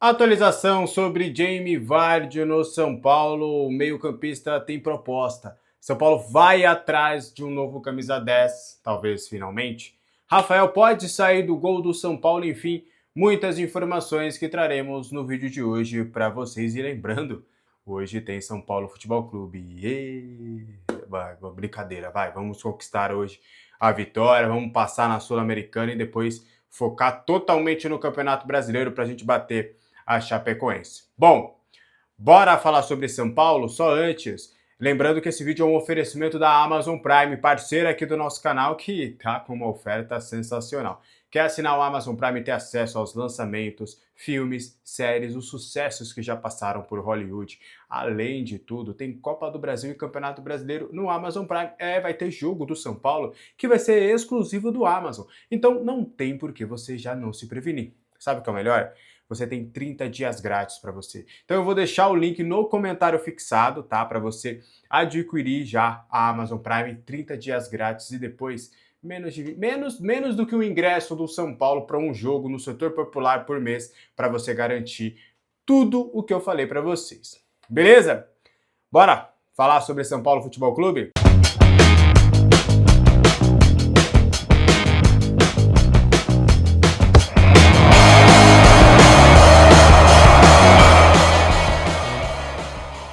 Atualização sobre Jamie Vardy no São Paulo. O meio-campista tem proposta. São Paulo vai atrás de um novo camisa 10, talvez finalmente. Rafael pode sair do gol do São Paulo, enfim, muitas informações que traremos no vídeo de hoje para vocês. E lembrando, hoje tem São Paulo Futebol Clube. Brincadeira, vamos conquistar hoje a vitória, vamos passar na Sul-Americana e depois focar totalmente no Campeonato Brasileiro para a gente bater a Chapecoense. Bom, bora falar sobre São Paulo? Só antes, lembrando que esse vídeo é um oferecimento da Amazon Prime, parceira aqui do nosso canal, que tá com uma oferta sensacional. Quer assinar o Amazon Prime e ter acesso aos lançamentos, filmes, séries, os sucessos que já passaram por Hollywood. Além de tudo, tem Copa do Brasil e Campeonato Brasileiro no Amazon Prime. Vai ter jogo do São Paulo que vai ser exclusivo do Amazon. Então não tem por que você já não se prevenir. Sabe o que é o melhor? Você tem 30 dias grátis para você. Então eu vou deixar o link no comentário fixado, tá? Para você adquirir já a Amazon Prime, 30 dias grátis e depois menos do que o ingresso do São Paulo para um jogo no setor popular por mês para você garantir tudo o que eu falei para vocês. Beleza? Bora falar sobre São Paulo Futebol Clube?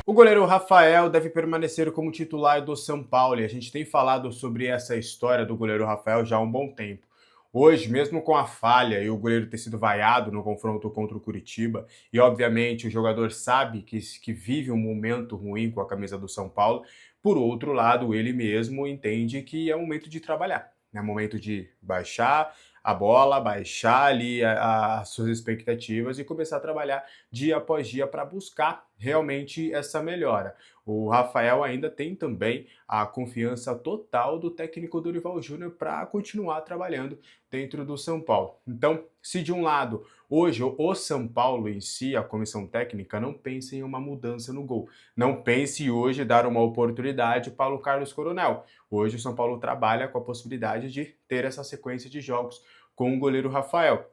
O goleiro Rafael deve permanecer como titular do São Paulo e a gente tem falado sobre essa história do goleiro Rafael já há um bom tempo. Hoje, mesmo com a falha e o goleiro ter sido vaiado no confronto contra o Curitiba, e obviamente o jogador sabe que vive um momento ruim com a camisa do São Paulo, por outro lado, ele mesmo entende que é momento de trabalhar. É momento de baixar a bola, baixar ali as suas expectativas e começar a trabalhar dia após dia para buscar realmente essa melhora. O Rafael ainda tem também a confiança total do técnico Dorival Júnior para continuar trabalhando dentro do São Paulo. Então, se de um lado, hoje o São Paulo em si, a comissão técnica, não pensa em uma mudança no gol. Não pense hoje dar uma oportunidade para o Carlos Coronel. Hoje o São Paulo trabalha com a possibilidade de ter essa sequência de jogos com o goleiro Rafael.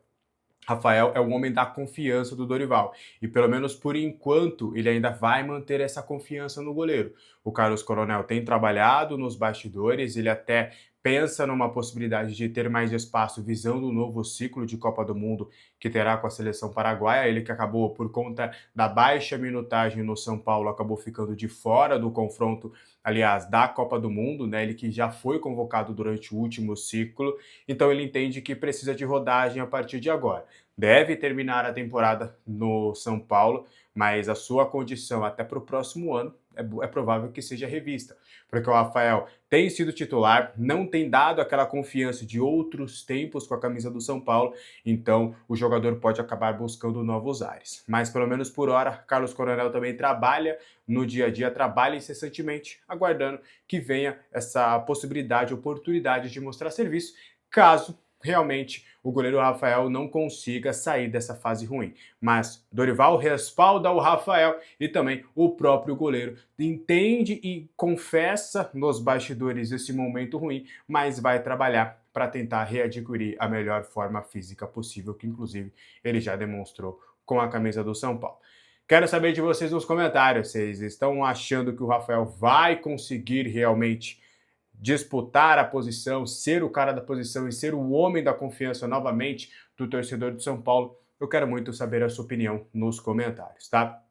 Rafael é o homem da confiança do Dorival. E pelo menos por enquanto ele ainda vai manter essa confiança no goleiro. O Carlos Coronel tem trabalhado nos bastidores, ele até pensa numa possibilidade de ter mais espaço visando o novo ciclo de Copa do Mundo que terá com a seleção paraguaia. Ele que acabou, por conta da baixa minutagem no São Paulo, acabou ficando de fora do confronto, aliás, da Copa do Mundo, né? Ele que já foi convocado durante o último ciclo, então ele entende que precisa de rodagem a partir de agora. Deve terminar a temporada no São Paulo, mas a sua condição até para o próximo ano é provável que seja revista, porque o Rafael tem sido titular, não tem dado aquela confiança de outros tempos com a camisa do São Paulo, então o jogador pode acabar buscando novos ares. Mas pelo menos por hora, Carlos Coronel também trabalha no dia a dia, trabalha incessantemente, aguardando que venha essa possibilidade, oportunidade de mostrar serviço, caso realmente o goleiro Rafael não consiga sair dessa fase ruim. Mas Dorival respalda o Rafael e também o próprio goleiro entende e confessa nos bastidores esse momento ruim, mas vai trabalhar para tentar readquirir a melhor forma física possível, que inclusive ele já demonstrou com a camisa do São Paulo. Quero saber de vocês nos comentários, vocês estão achando que o Rafael vai conseguir realmente disputar a posição, ser o cara da posição e ser o homem da confiança novamente do torcedor de São Paulo? Eu quero muito saber a sua opinião nos comentários, tá?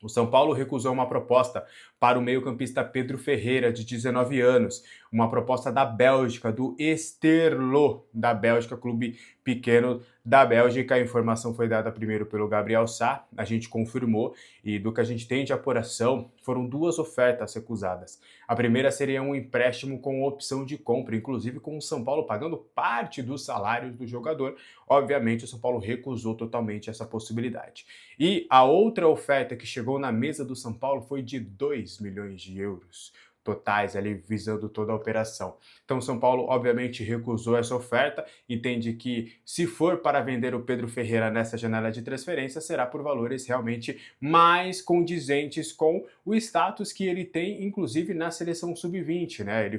O São Paulo recusou uma proposta para o meio-campista Pedro Ferreira, de 19 anos. Uma proposta da Bélgica, do Esterlo, da Bélgica, clube pequeno da Bélgica. A informação foi dada primeiro pelo Gabriel Sá, a gente confirmou, e do que a gente tem de apuração, foram duas ofertas recusadas. A primeira seria um empréstimo com opção de compra, inclusive com o São Paulo pagando parte dos salários do jogador. Obviamente, o São Paulo recusou totalmente essa possibilidade. E a outra oferta que chegou na mesa do São Paulo foi de 2 milhões de euros. totais ali visando toda a operação. Então, São Paulo obviamente recusou essa oferta, entende que se for para vender o Pedro Ferreira nessa janela de transferência, será por valores realmente mais condizentes com o status que ele tem, inclusive na seleção sub-20, né?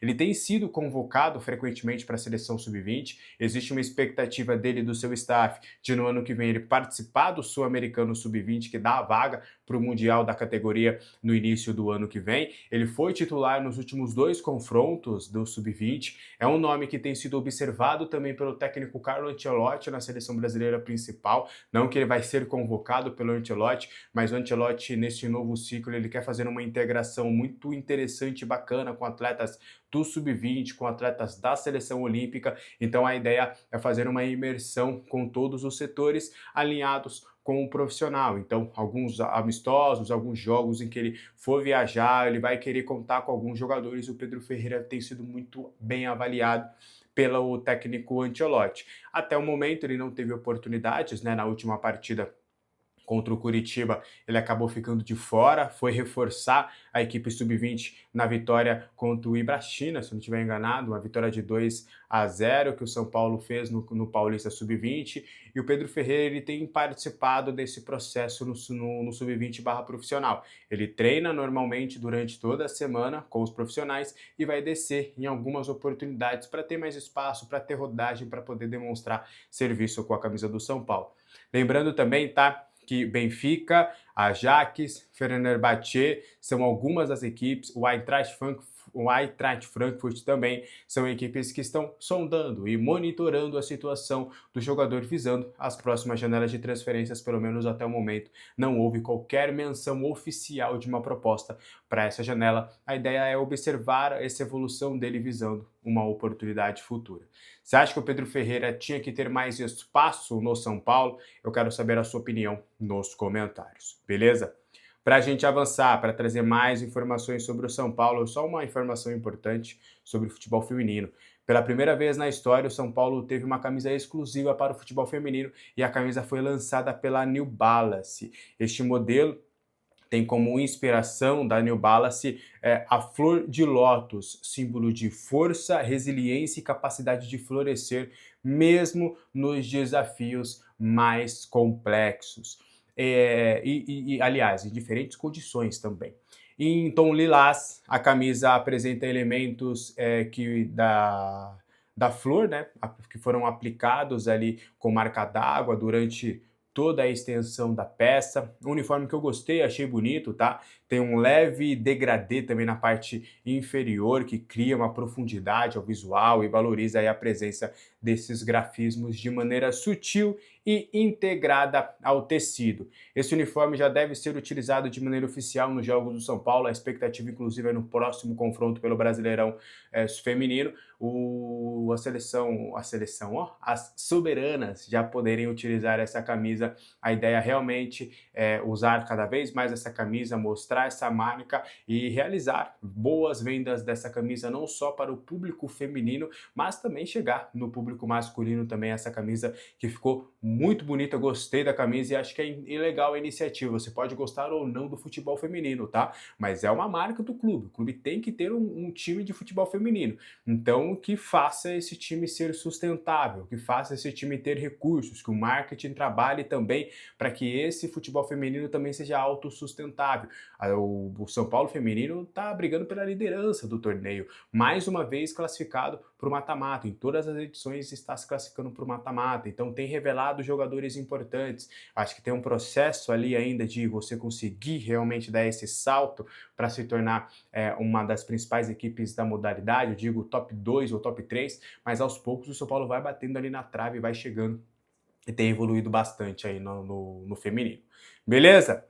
Ele tem sido convocado frequentemente para a seleção sub-20. Existe uma expectativa dele do seu staff de no ano que vem ele participar do Sul-Americano sub-20, que dá a vaga para o Mundial da categoria no início do ano que vem. Ele foi titular nos últimos 2 confrontos do sub-20. É um nome que tem sido observado também pelo técnico Carlo Ancelotti na seleção brasileira principal. Não que ele vai ser convocado pelo Ancelotti, mas o Ancelotti, nesse novo ciclo, ele quer fazer uma integração muito interessante e bacana com atletas do sub-20, com atletas da seleção olímpica. Então a ideia é fazer uma imersão com todos os setores alinhados com o profissional. Então, alguns amistosos, alguns jogos em que ele for viajar, ele vai querer contar com alguns jogadores. O Pedro Ferreira tem sido muito bem avaliado pelo técnico Ancelotti. Até o momento ele não teve oportunidades, né? Na última partida contra o Curitiba, ele acabou ficando de fora, foi reforçar a equipe sub-20 na vitória contra o Ibrachina, se não estiver enganado, uma vitória de 2-0 que o São Paulo fez no Paulista sub-20, e o Pedro Ferreira ele tem participado desse processo no sub-20 barra profissional. Ele treina normalmente durante toda a semana com os profissionais e vai descer em algumas oportunidades para ter mais espaço, para ter rodagem, para poder demonstrar serviço com a camisa do São Paulo. Lembrando também, tá, que Benfica, Ajax, Fenerbahçe são algumas das equipes, o Eintracht Frankfurt também são equipes que estão sondando e monitorando a situação do jogador visando as próximas janelas de transferências. Pelo menos até o momento não houve qualquer menção oficial de uma proposta para essa janela. A ideia é observar essa evolução dele visando uma oportunidade futura. Você acha que o Pedro Ferreira tinha que ter mais espaço no São Paulo? Eu quero saber a sua opinião nos comentários, beleza? Para a gente avançar, para trazer mais informações sobre o São Paulo, só uma informação importante sobre o futebol feminino. Pela primeira vez na história, o São Paulo teve uma camisa exclusiva para o futebol feminino e a camisa foi lançada pela New Balance. Este modelo tem como inspiração da New Balance a flor de lótus, símbolo de força, resiliência e capacidade de florescer, mesmo nos desafios mais complexos. Aliás, em diferentes condições também. Em tom lilás, a camisa apresenta elementos da flor, né, que foram aplicados ali com marca d'água durante toda a extensão da peça. Um uniforme que eu gostei, achei bonito, tá? Tem um leve degradê também na parte inferior, que cria uma profundidade ao visual e valoriza aí a presença desses grafismos de maneira sutil e integrada ao tecido. Esse uniforme já deve ser utilizado de maneira oficial nos Jogos do São Paulo. A expectativa, inclusive, é no próximo confronto pelo Brasileirão feminino. As soberanas já poderem utilizar essa camisa. A ideia realmente é usar cada vez mais essa camisa, mostrar essa marca e realizar boas vendas dessa camisa, não só para o público feminino, mas também chegar no público masculino também. Essa camisa que ficou muito bonita, eu gostei da camisa e acho que é legal a iniciativa. Você pode gostar ou não do futebol feminino, tá? Mas é uma marca do clube. O clube tem que ter um time de futebol feminino. Então, que faça esse time ser sustentável, que faça esse time ter recursos, que o marketing trabalhe também para que esse futebol feminino também seja autossustentável. O São Paulo feminino está brigando pela liderança do torneio, mais uma vez classificado para o mata-mata. Em todas as edições está se classificando para o mata-mata, então tem revelado jogadores importantes. Acho que tem um processo ali ainda de você conseguir realmente dar esse salto para se tornar uma das principais equipes da modalidade, eu digo top 2 ou top 3, mas aos poucos o São Paulo vai batendo ali na trave e vai chegando e tem evoluído bastante aí no feminino. Beleza?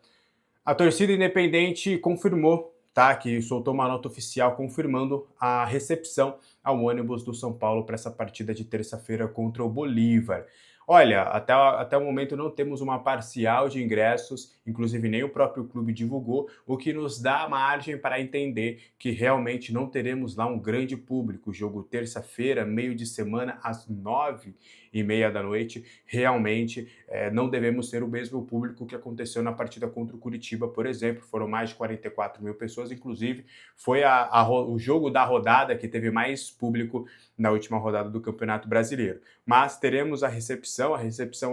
A torcida independente confirmou, tá, que soltou uma nota oficial confirmando a recepção ao ônibus do São Paulo para essa partida de terça-feira contra o Bolívar. Olha, até o momento não temos uma parcial de ingressos, inclusive nem o próprio clube divulgou, o que nos dá margem para entender que realmente não teremos lá um grande público. Jogo terça-feira, meio de semana, às 9h30 da noite. Realmente não devemos ter o mesmo público que aconteceu na partida contra o Curitiba, por exemplo. Foram mais de 44 mil pessoas, inclusive foi o jogo da rodada que teve mais público na última rodada do Campeonato Brasileiro. Mas teremos a recepção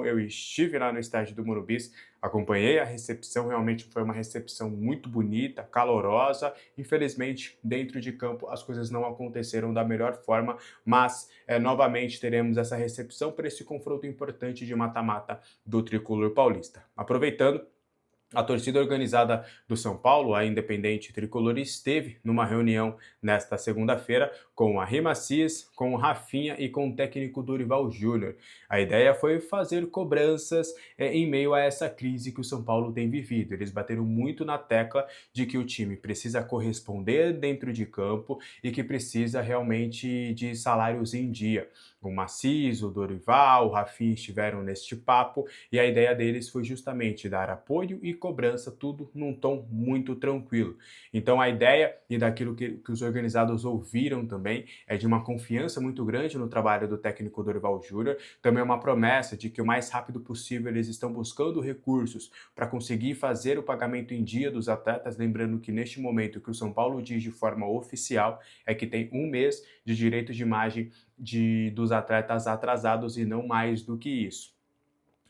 eu estive lá no estádio do Morumbi, acompanhei a recepção, realmente foi uma recepção muito bonita, calorosa. Infelizmente, dentro de campo as coisas não aconteceram da melhor forma, mas novamente teremos essa recepção para esse confronto importante de mata-mata do Tricolor Paulista. Aproveitando, a torcida organizada do São Paulo, a Independente Tricolor, esteve numa reunião nesta segunda-feira com a Rimacis, com o Rafinha e com o técnico Dorival Júnior. A ideia foi fazer cobranças em meio a essa crise que o São Paulo tem vivido. Eles bateram muito na tecla de que o time precisa corresponder dentro de campo e que precisa realmente de salários em dia. O Macis, o Dorival, o Rafinha estiveram neste papo e a ideia deles foi justamente dar apoio e cobrança, tudo num tom muito tranquilo. Então a ideia e daquilo que os organizados ouviram também é de uma confiança muito grande no trabalho do técnico Dorival Júnior, também uma promessa de que o mais rápido possível eles estão buscando recursos para conseguir fazer o pagamento em dia dos atletas, lembrando que neste momento o que o São Paulo diz de forma oficial é que tem um mês de direitos de imagem dos atletas atrasados e não mais do que isso.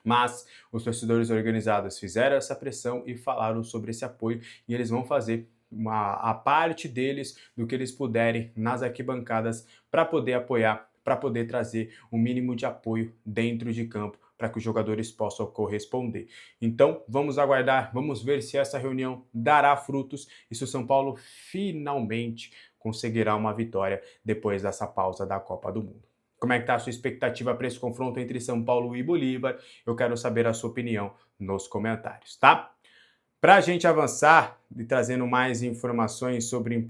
Mas os torcedores organizados fizeram essa pressão e falaram sobre esse apoio e eles vão fazer a parte deles do que eles puderem nas arquibancadas para poder apoiar, para poder trazer o mínimo de apoio dentro de campo para que os jogadores possam corresponder. Então, vamos aguardar, vamos ver se essa reunião dará frutos e se o São Paulo finalmente conseguirá uma vitória depois dessa pausa da Copa do Mundo. Como é que está a sua expectativa para esse confronto entre São Paulo e Bolívar? Eu quero saber a sua opinião nos comentários, tá? Para a gente avançar e trazendo mais informações sobre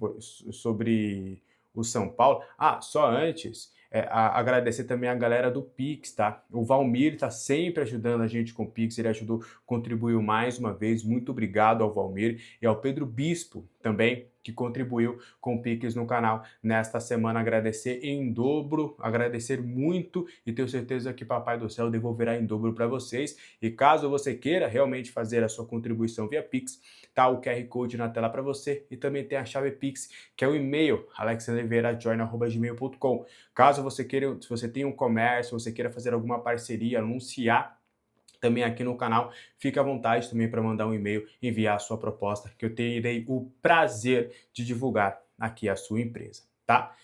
o São Paulo. Só antes, agradecer também a galera do Pix, tá? O Valmir está sempre ajudando a gente com o Pix, ele ajudou, contribuiu mais uma vez. Muito obrigado ao Valmir e ao Pedro Bispo também, que contribuiu com o Pix no canal nesta semana. Agradecer em dobro, agradecer muito e tenho certeza que Papai do Céu devolverá em dobro para vocês. E caso você queira realmente fazer a sua contribuição via Pix, tá o QR Code na tela para você e também tem a chave Pix, que é o e-mail alexandervieirajoin@gmail.com. Caso você queira, se você tem um comércio, você queira fazer alguma parceria, anunciar também aqui no canal, fique à vontade também para mandar um e-mail, enviar a sua proposta, que eu terei o prazer de divulgar aqui a sua empresa, tá?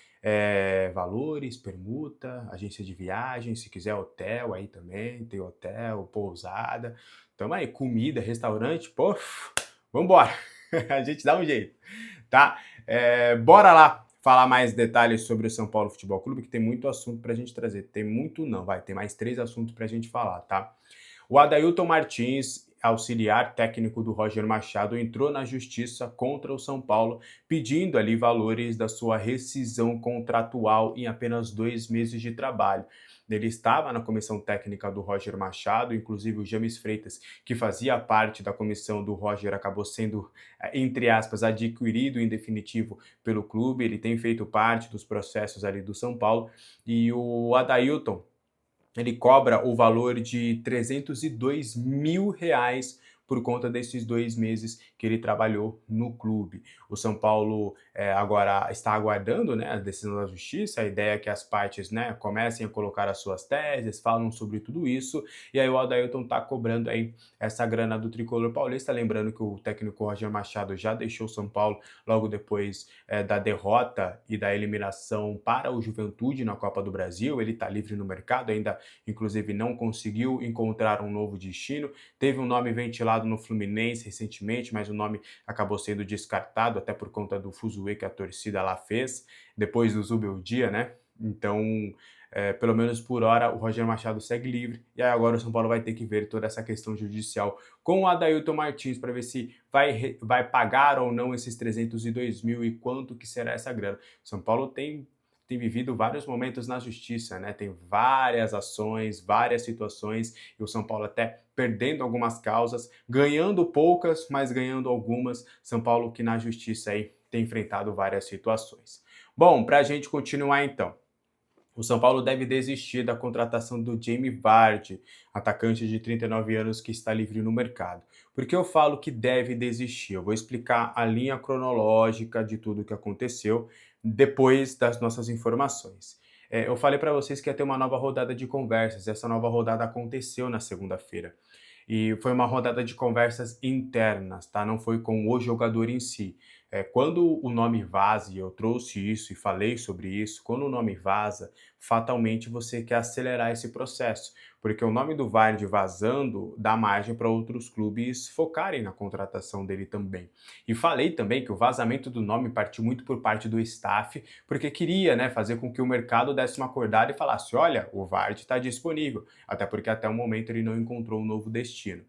Valores, permuta, agência de viagem, se quiser hotel aí também, tem hotel, pousada, tamo aí, comida, restaurante, pô, vambora, a gente dá um jeito, tá? Bora lá falar mais detalhes sobre o São Paulo Futebol Clube, que tem muito assunto pra gente trazer, tem muito não, tem mais 3 assuntos pra gente falar, tá? O Adailton Martins, auxiliar técnico do Roger Machado, entrou na justiça contra o São Paulo, pedindo ali valores da sua rescisão contratual em apenas 2 meses de trabalho. Ele estava na comissão técnica do Roger Machado, inclusive o James Freitas, que fazia parte da comissão do Roger, acabou sendo, entre aspas, adquirido em definitivo pelo clube. Ele tem feito parte dos processos ali do São Paulo e o Adailton, ele cobra o valor de R$ 302 mil por conta desses 2 meses que ele trabalhou no clube. O São Paulo agora está aguardando, né, a decisão da justiça. A ideia é que as partes, né, comecem a colocar as suas teses, falam sobre tudo isso, e aí o Adailton está cobrando aí essa grana do Tricolor Paulista. Lembrando que o técnico Roger Machado já deixou o São Paulo logo depois da derrota e da eliminação para o Juventude na Copa do Brasil. Ele está livre no mercado, ainda inclusive não conseguiu encontrar um novo destino. Teve um nome ventilado no Fluminense recentemente, mas o nome acabou sendo descartado, até por conta do fuzuê que a torcida lá fez, depois do Zubeldia, né? Então, pelo menos por hora, o Roger Machado segue livre, e aí agora o São Paulo vai ter que ver toda essa questão judicial com o Adailton Martins para ver se vai pagar ou não esses 302 mil e quanto que será essa grana. São Paulo tem tem vivido vários momentos na justiça, né? Tem várias ações, várias situações, e o São Paulo até perdendo algumas causas, ganhando poucas, mas ganhando algumas. São Paulo que na justiça aí tem enfrentado várias situações. Bom, para a gente continuar então. O São Paulo deve desistir da contratação do Jamie Vardy, atacante de 39 anos que está livre no mercado. Por que eu falo que deve desistir? Eu vou explicar a linha cronológica de tudo o que aconteceu depois das nossas informações. Eu falei para vocês que ia ter uma nova rodada de conversas. Essa nova rodada aconteceu na segunda-feira. E foi uma rodada de conversas internas, tá? Não foi com o jogador em si. Quando o nome vaza, e eu trouxe isso e falei sobre isso, quando o nome vaza, fatalmente você quer acelerar esse processo, porque o nome do Vardy vazando dá margem para outros clubes focarem na contratação dele também. E falei também que o vazamento do nome partiu muito por parte do staff, porque queria, né, fazer com que o mercado desse uma acordada e falasse: olha, o Vardy está disponível, até porque até o momento ele não encontrou um novo destino.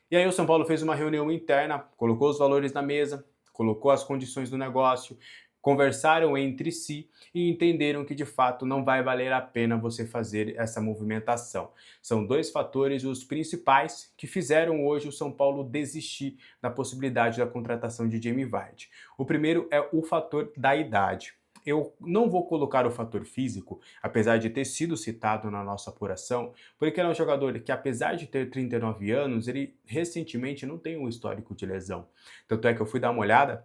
E aí o São Paulo fez uma reunião interna, colocou os valores na mesa, colocou as condições do negócio, conversaram entre si e entenderam que de fato não vai valer a pena você fazer essa movimentação. São dois fatores os principais que fizeram hoje o São Paulo desistir da possibilidade da contratação de Jamie Vardy. O primeiro é o fator da idade. Eu não vou colocar o fator físico, apesar de ter sido citado na nossa apuração, porque ele é um jogador que, apesar de ter 39 anos, ele recentemente não tem um histórico de lesão. Tanto é que eu fui dar uma olhada,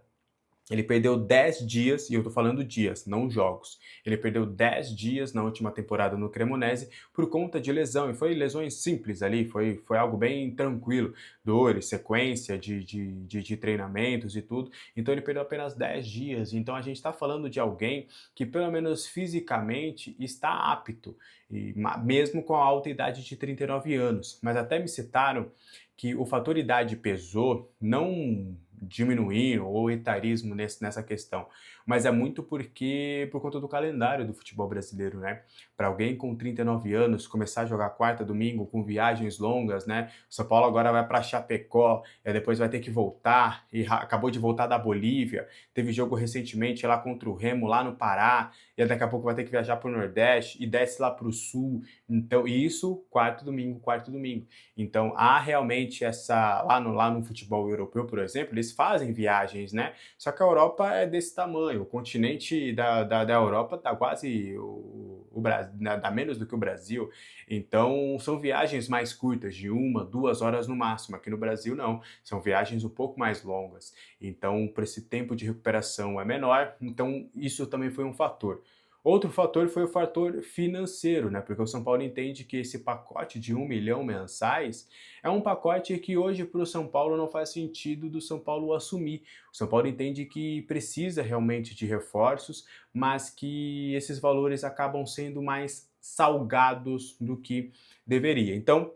ele perdeu 10 dias, e eu tô falando dias, não jogos. Ele perdeu 10 dias na última temporada no Cremonese por conta de lesão, e foi lesões simples ali, foi algo bem tranquilo, dores, sequência de treinamentos e tudo. Então ele perdeu apenas 10 dias, então a gente está falando de alguém que pelo menos fisicamente está apto, e, mesmo com a alta idade de 39 anos. Mas até me citaram que o fator idade pesou, não diminuir ou etarismo nessa questão, mas é muito porque por conta do calendário do futebol brasileiro, né? Para alguém com 39 anos começar a jogar quarta, domingo, com viagens longas, né? O São Paulo agora vai para Chapecó, e depois vai ter que voltar, e acabou de voltar da Bolívia, teve jogo recentemente lá contra o Remo, lá no Pará, e daqui a pouco vai ter que viajar para o Nordeste e desce lá para o Sul. Então, isso, quarto domingo, quarto domingo. Então, há realmente essa. Lá no futebol europeu, por exemplo, eles fazem viagens, né? Só que a Europa é desse tamanho. O continente da Europa dá quase o Brasil, dá menos do que o Brasil. Então, são viagens mais curtas, de 1, 2 horas no máximo. Aqui no Brasil, não. São viagens um pouco mais longas. Então, para esse tempo de recuperação é menor. Então, isso também foi um fator. Outro fator foi o fator financeiro, né? Porque o São Paulo entende que esse pacote de 1 milhão mensais é um pacote que hoje para o São Paulo não faz sentido do São Paulo assumir. O São Paulo entende que precisa realmente de reforços, mas que esses valores acabam sendo mais salgados do que deveria. Então,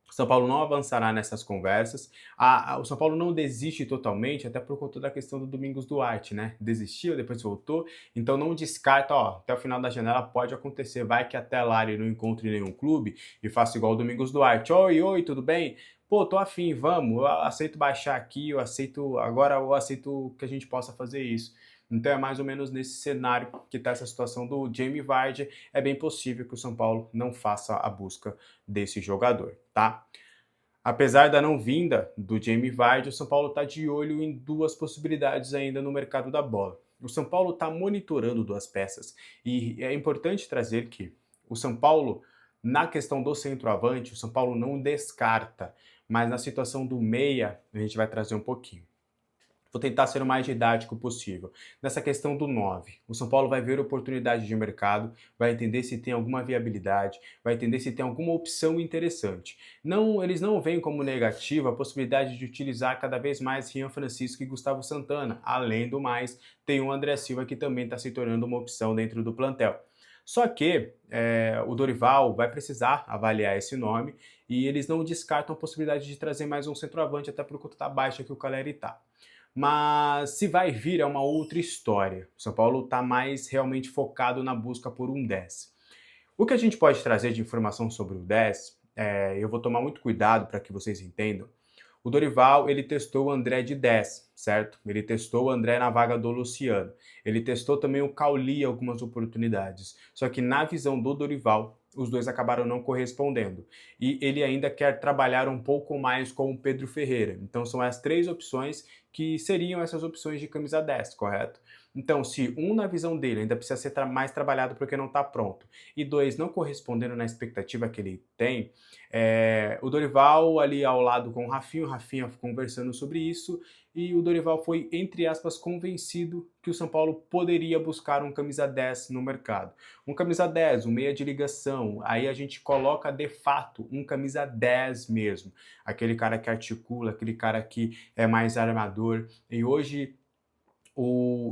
o São Paulo não avançará nessas conversas. O São Paulo não desiste totalmente, até por conta da questão do Domingos Duarte, né? Desistiu, depois voltou, então não descarta, ó, até o final da janela pode acontecer, vai que até lá ele não encontre nenhum clube e faça igual o Domingos Duarte. Oi, oi, tudo bem? Pô, tô afim, vamos, eu aceito baixar aqui, eu aceito que a gente possa fazer isso. Então é mais ou menos nesse cenário que está essa situação do Jamie Vardy. É bem possível que o São Paulo não faça a busca desse jogador, tá? Apesar da não vinda do Jamie Vardy, o São Paulo está de olho em duas possibilidades ainda no mercado da bola. O São Paulo está monitorando duas peças e é importante trazer que o São Paulo, na questão do centroavante, o São Paulo não descarta, mas na situação do meia, a gente vai trazer um pouquinho. Vou tentar ser o mais didático possível. Nessa questão do 9, o São Paulo vai ver oportunidade de mercado, vai entender se tem alguma viabilidade, vai entender se tem alguma opção interessante. Não, eles não veem como negativa a possibilidade de utilizar cada vez mais Rian Francisco e Gustavo Santana. Além do mais, tem o André Silva que também está se tornando uma opção dentro do plantel. Só que o Dorival vai precisar avaliar esse nome e eles não descartam a possibilidade de trazer mais um centroavante, até por conta da baixa que o Caleri está. Mas se vai vir é uma outra história. O São Paulo está mais realmente focado na busca por um 10. O que a gente pode trazer de informação sobre o 10, eu vou tomar muito cuidado para que vocês entendam. O Dorival, ele testou o André de 10, certo? Ele testou o André na vaga do Luciano. Ele testou também o Cauli em algumas oportunidades. Só que na visão do Dorival, os dois acabaram não correspondendo. E ele ainda quer trabalhar um pouco mais com o Pedro Ferreira. Então são as três opções que seriam essas opções de camisa 10, correto? Então, se um, na visão dele, ainda precisa ser mais trabalhado porque não está pronto, e dois, não correspondendo na expectativa que ele tem, o Dorival ali ao lado com o Rafinha conversando sobre isso, e o Dorival foi, entre aspas, convencido que o São Paulo poderia buscar um camisa 10 no mercado. Um camisa 10, um meia de ligação, aí a gente coloca de fato um camisa 10 mesmo. Aquele cara que articula, aquele cara que é mais armador. E hoje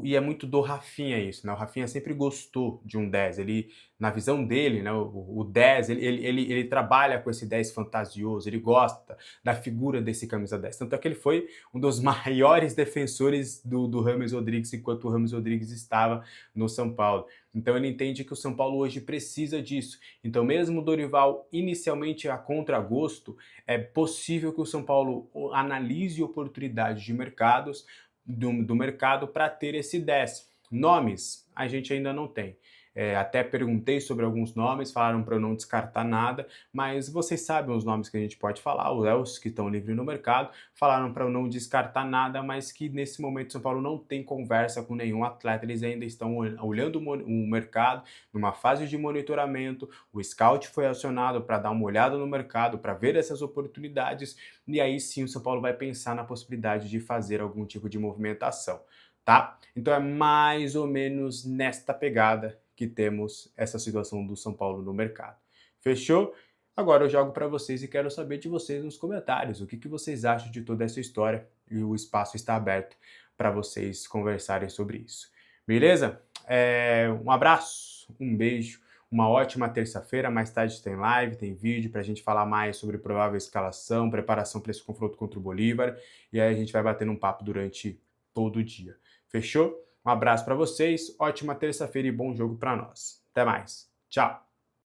e é muito do Rafinha isso, né? O Rafinha sempre gostou de um 10. Ele, na visão dele, né? O 10, ele trabalha com esse 10 fantasioso, ele gosta da figura desse camisa 10. Tanto é que ele foi um dos maiores defensores do Rames Rodrigues enquanto o Rames Rodrigues estava no São Paulo. Então ele entende que o São Paulo hoje precisa disso. Então, mesmo o Dorival inicialmente a contragosto, é possível que o São Paulo analise oportunidades de mercados do mercado para ter esse 10. Nomes, a gente ainda não tem. Até perguntei sobre alguns nomes, falaram para eu não descartar nada, mas vocês sabem os nomes que a gente pode falar, os que estão livres no mercado, falaram para eu não descartar nada, mas que nesse momento São Paulo não tem conversa com nenhum atleta, eles ainda estão olhando o mercado, numa fase de monitoramento, o scout foi acionado para dar uma olhada no mercado, para ver essas oportunidades, e aí sim o São Paulo vai pensar na possibilidade de fazer algum tipo de movimentação, tá? Então é mais ou menos nesta pegada que temos essa situação do São Paulo no mercado. Fechou? Agora eu jogo para vocês e quero saber de vocês nos comentários o que vocês acham de toda essa história, e o espaço está aberto para vocês conversarem sobre isso. Beleza? Um abraço, um beijo, uma ótima terça-feira. Mais tarde tem live, tem vídeo para a gente falar mais sobre provável escalação, preparação para esse confronto contra o Bolívar, e aí a gente vai batendo um papo durante todo o dia. Fechou? Um abraço para vocês, ótima terça-feira e bom jogo para nós. Até mais. Tchau!